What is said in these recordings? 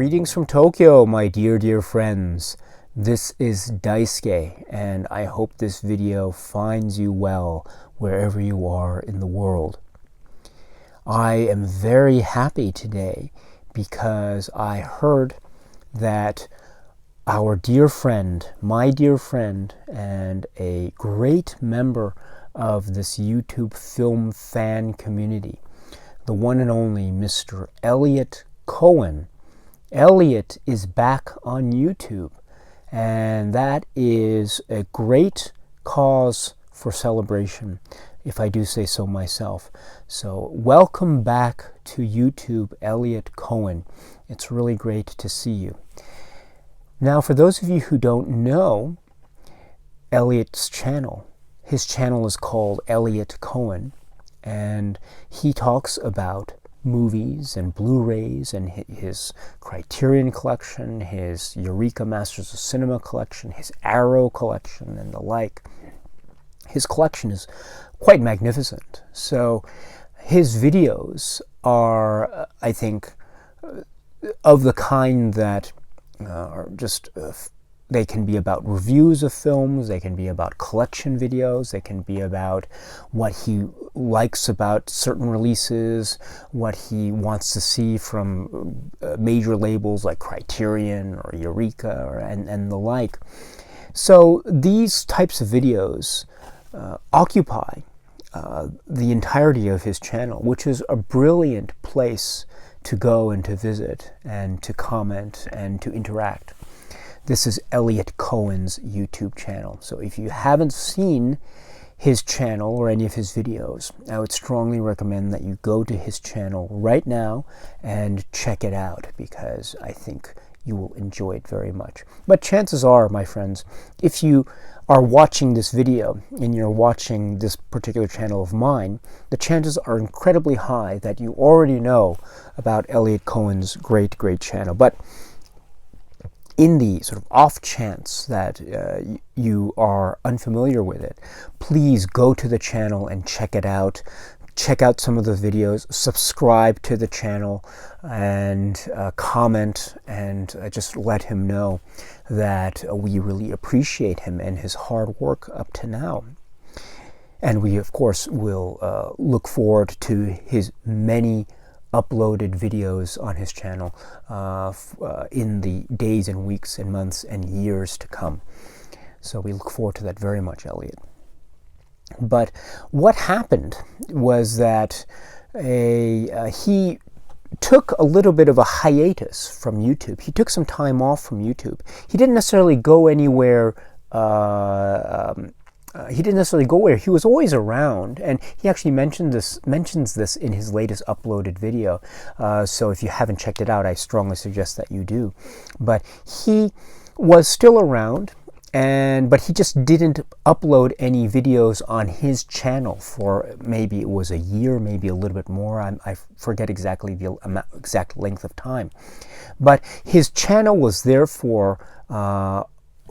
Greetings from Tokyo, my dear friends. This is Daisuke, and I hope this video finds you well wherever you are in the world. I am very happy today because I heard that our dear friend, my dear friend, and a great member of this YouTube film fan community, the one and only Mr. Elliot Cohen. Elliot is back on YouTube, and that is a great cause for celebration, if I do say so myself. So welcome back to YouTube, Elliot Cohen. It's really great to see you. Now, for those of you who don't know Elliot's channel, his channel is called Elliot Coen, and he talks about movies and Blu-rays and his Criterion collection, his Eureka Masters of Cinema collection, his Arrow collection, and the like. His collection is quite magnificent. So his videos are, I think, of the kind that are just they can be about reviews of films, they can be about collection videos, they can be about what he likes about certain releases, what he wants to see from major labels like Criterion or Eureka and the like. So these types of videos occupy the entirety of his channel, which is a brilliant place to go and to visit and to comment and to interact. This is Elliot Cohen's YouTube channel. So if you haven't seen his channel or any of his videos, I would strongly recommend that you go to his channel right now and check it out, because I think you will enjoy it very much. But chances are, my friends, if you are watching this video and you're watching this particular channel of mine, the chances are incredibly high that you already know about Elliot Cohen's great channel. But in the sort of off chance that you are unfamiliar with it, please go to the channel and check it out. Check out some of the videos, subscribe to the channel, and comment, and just let him know that we really appreciate him and his hard work up to now. And we, of course, will look forward to his many uploaded videos on his channel in the days and weeks and months and years to come. So we look forward to that very much, Elliot. But what happened was that he took a little bit of a hiatus from YouTube. He took some time off from YouTube. He didn't necessarily go anywhere. He was always around, and he actually mentions this in his latest uploaded video. So if you haven't checked it out, I strongly suggest that you do. But he was still around, but he just didn't upload any videos on his channel for maybe it was a year, maybe a little bit more. I forget exactly the exact length of time. But his channel was therefore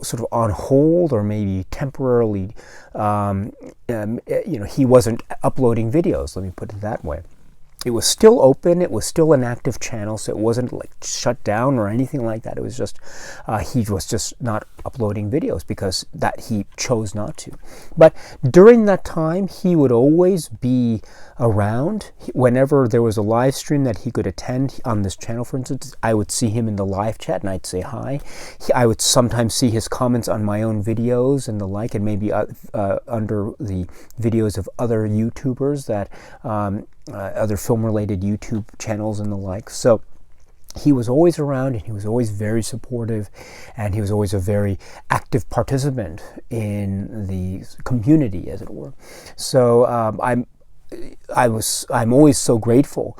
sort of on hold, or maybe temporarily, he wasn't uploading videos, let me put it that way. It was still open, it was still an active channel, so it wasn't like shut down or anything like that. It was just, he was just not uploading videos because that he chose not to. But during that time, he would always be around. Whenever there was a live stream that he could attend on this channel, for instance, I would see him in the live chat and I'd say hi. I would sometimes see his comments on my own videos and the like, and maybe under the videos of other YouTubers that other film-related YouTube channels and the like. So he was always around, and he was always very supportive, and he was always a very active participant in the community, as it were. So I'm always so grateful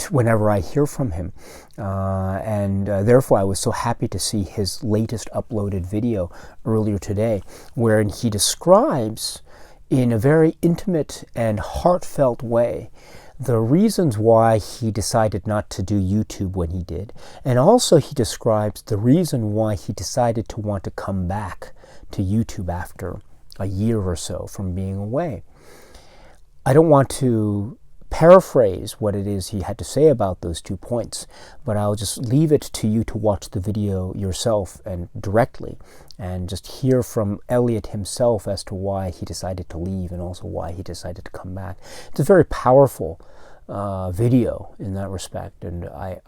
whenever I hear from him, and therefore I was so happy to see his latest uploaded video earlier today, wherein he describes in a very intimate and heartfelt way the reasons why he decided not to do YouTube when he did, and also he describes the reason why he decided to want to come back to YouTube after a year or so from being away. I don't want to paraphrase what it is he had to say about those 2 points, but I'll just leave it to you to watch the video yourself and directly, and just hear from Elliot himself as to why he decided to leave and also why he decided to come back. It's a very powerful video in that respect, and I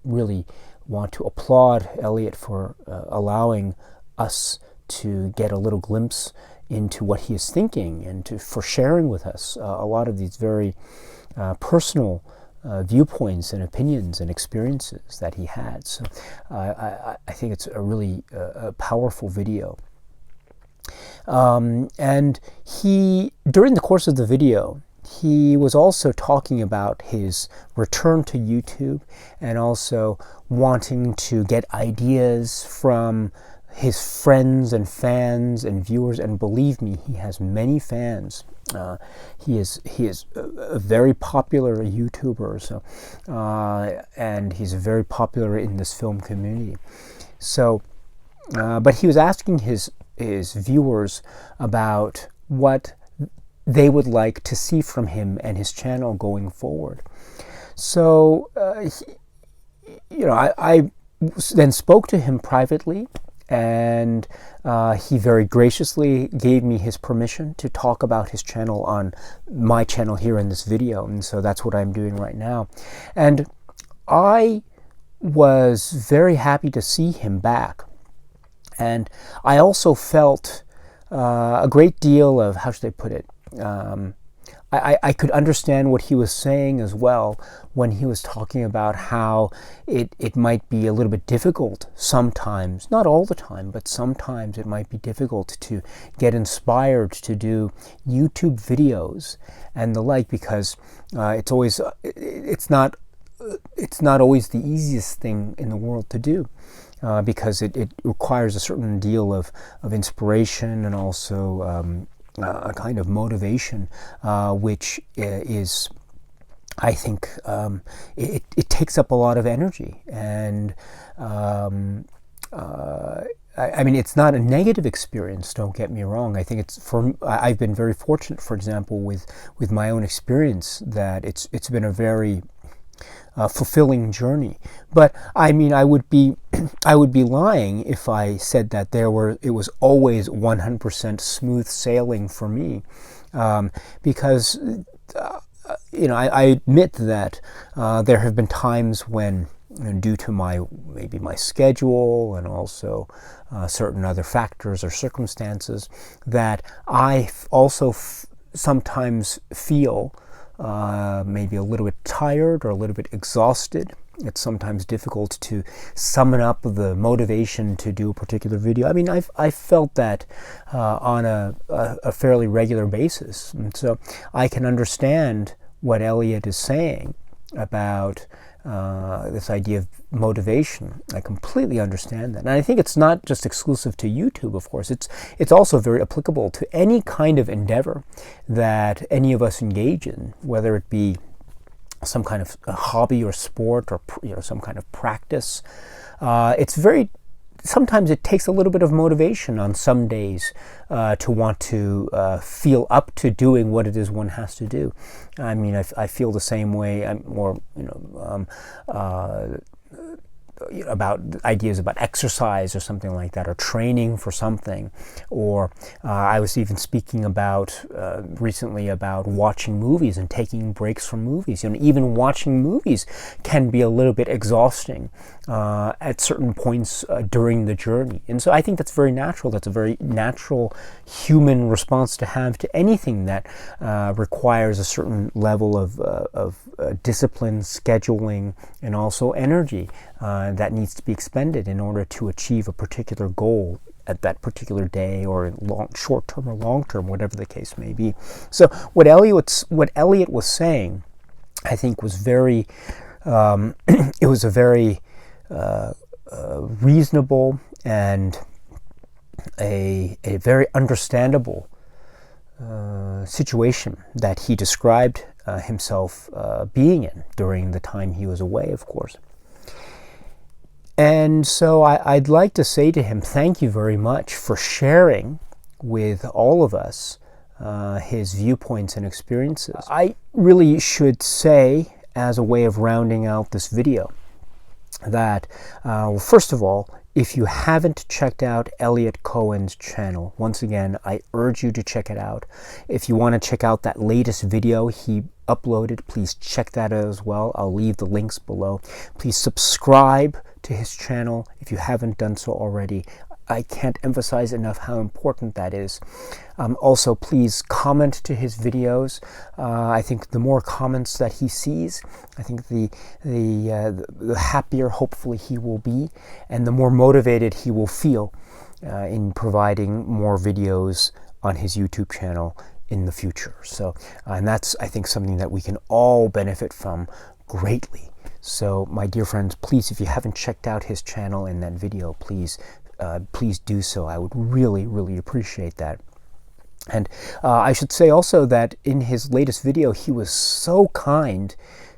really want to applaud Elliot for allowing us to get a little glimpse into what he is thinking, and for sharing with us a lot of these very personal viewpoints and opinions and experiences that he had. So I think it's a really powerful video. And during the course of the video, he was also talking about his return to YouTube and also wanting to get ideas from his friends and fans and viewers. And believe me, he has many fans. He is a very popular YouTuber, so and he's very popular in this film community. So, but he was asking his viewers about what they would like to see from him and his channel going forward. So, I then spoke to him privately, and he very graciously gave me his permission to talk about his channel on my channel here in this video, and so that's what I'm doing right now. And I was very happy to see him back, and I also felt a great deal of, how should I put it, I could understand what he was saying as well when he was talking about how it might be a little bit difficult sometimes, not all the time, but sometimes it might be difficult to get inspired to do YouTube videos and the like, because it's not always the easiest thing in the world to do. Because it requires a certain deal of inspiration and also a kind of motivation, which is, I think, it takes up a lot of energy. And I mean, it's not a negative experience, don't get me wrong. I think I've been very fortunate, for example, with my own experience, that it's been a very fulfilling journey. But I mean, I would be lying if I said that it was always 100% smooth sailing for me, because I admit that there have been times when, due to maybe my schedule and also certain other factors or circumstances, that I also sometimes feel maybe a little bit tired or a little bit exhausted. It's sometimes difficult to summon up the motivation to do a particular video. I mean, I felt that on a fairly regular basis. And so I can understand what Elliot is saying about this idea of motivation. I completely understand that. And I think it's not just exclusive to YouTube, of course. It's also very applicable to any kind of endeavor that any of us engage in, whether it be some kind of hobby or sport, or some kind of practice. Sometimes it takes a little bit of motivation on some days to want to feel up to doing what it is one has to do. I mean, I feel the same way. About ideas about exercise or something like that, or training for something. Or I was even speaking about recently about watching movies and taking breaks from movies. Even watching movies can be a little bit exhausting at certain points during the journey. And so I think that's very natural. That's a very natural human response to have to anything that requires a certain level of discipline, scheduling, and also energy that needs to be expended in order to achieve a particular goal at that particular day, or short term or long term, whatever the case may be. So what Elliot was saying, I think, was very it was a very reasonable and a very understandable situation that he described himself being in during the time he was away, of course. And so I'd like to say to him, thank you very much for sharing with all of us his viewpoints and experiences. I really should say, as a way of rounding out this video, that first of all, if you haven't checked out Elliot Cohen's channel, once again, I urge you to check it out. If you want to check out that latest video he uploaded, please check that out as well. I'll leave the links below. Please subscribe to his channel if you haven't done so already. I can't emphasize enough how important that is. Also, please comment to his videos. I think the more comments that he sees, I think the happier, hopefully, he will be, and the more motivated he will feel in providing more videos on his YouTube channel in the future. So, and that's, I think, something that we can all benefit from greatly. So, my dear friends, please, if you haven't checked out his channel in that video, please do so. I would really, really appreciate that. And I should say also that in his latest video, he was so kind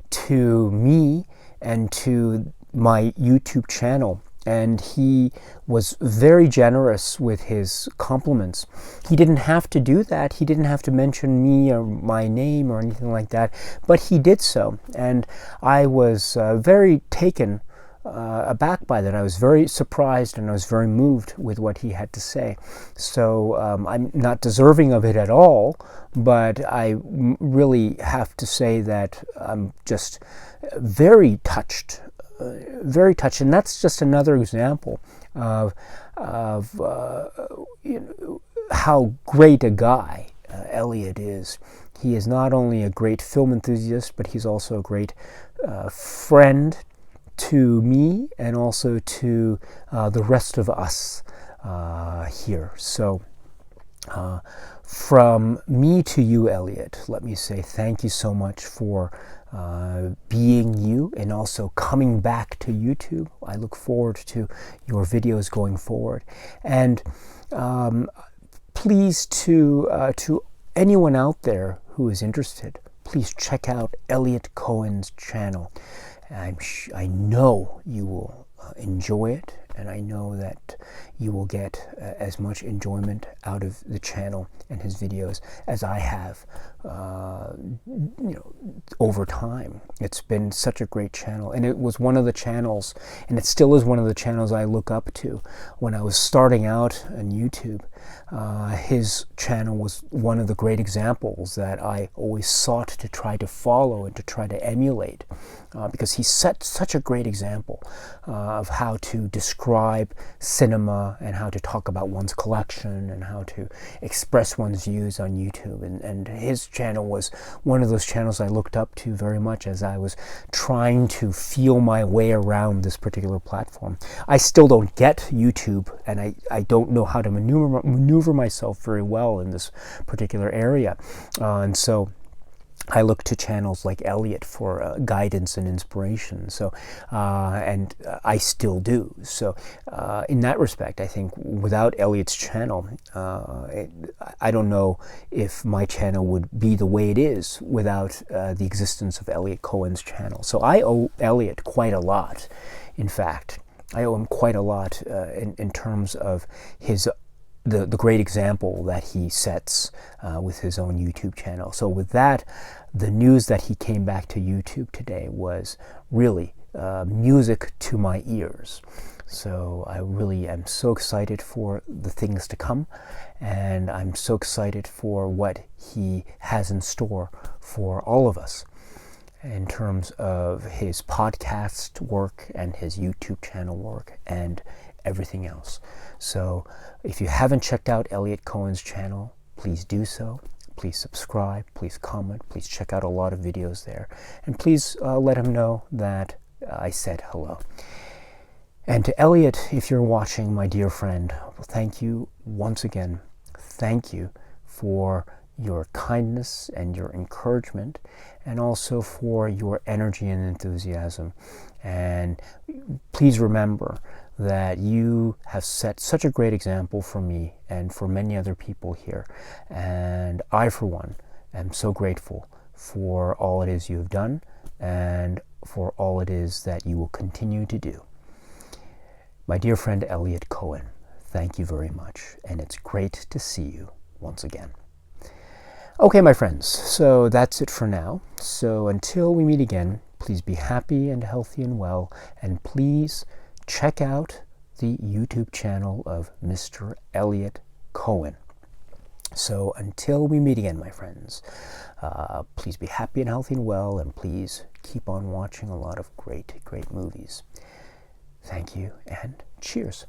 to me and to my YouTube channel. And he was very generous with his compliments. He didn't have to do that. He didn't have to mention me or my name or anything like that. But he did so. And I was very taken aback by that. I was very surprised and I was very moved with what he had to say. So I'm not deserving of it at all, but I really have to say that I'm just very touched, and that's just another example of you know, how great a guy Elliot is. He is not only a great film enthusiast, but he's also a great friend to me and also to the rest of us here. So from me to you, Elliot, let me say thank you so much for being you and also coming back to YouTube. I look forward to your videos going forward. And please, to anyone out there who is interested, please check out Elliot Cohen's channel. I know you will enjoy it, and I know that you will get as much enjoyment out of the channel and his videos as I have, over time. It's been such a great channel, and it was one of the channels, and it still is one of the channels I look up to. When I was starting out on YouTube, his channel was one of the great examples that I always sought to try to follow and to try to emulate, because he set such a great example of how to describe cinema and how to talk about one's collection and how to express one's views on YouTube. And his channel was one of those channels I looked up to very much as I was trying to feel my way around this particular platform. I still don't get YouTube, and I don't know how to maneuver myself very well in this particular area. And so I look to channels like Elliot for guidance and inspiration. So, and I still do. So, in that respect, I think without Elliot's channel, I don't know if my channel would be the way it is without the existence of Elliot Cohen's channel. So I owe Elliot quite a lot. In fact, I owe him quite a lot in terms of his the great example that he sets with his own YouTube channel. So with that, the news that he came back to YouTube today was really music to my ears. So I really am so excited for the things to come, and I'm so excited for what he has in store for all of us in terms of his podcast work and his YouTube channel work and everything else. So if you haven't checked out Elliot Cohen's channel, please do so. Please subscribe, please comment, please check out a lot of videos there. And please let him know that I said hello. And to Elliot, if you're watching, my dear friend, thank you once again. Thank you for your kindness and your encouragement, and also for your energy and enthusiasm. And please remember that you have set such a great example for me and for many other people here. And I, for one, am so grateful for all it is you have done and for all it is that you will continue to do. My dear friend Elliot Cohen, thank you very much, and it's great to see you once again. Okay, my friends, so that's it for now. So until we meet again, please be happy and healthy and well, and please check out the YouTube channel of Mr. Elliot Coen. So until we meet again, my friends, please be happy and healthy and well, and please keep on watching a lot of great movies. Thank you, and cheers.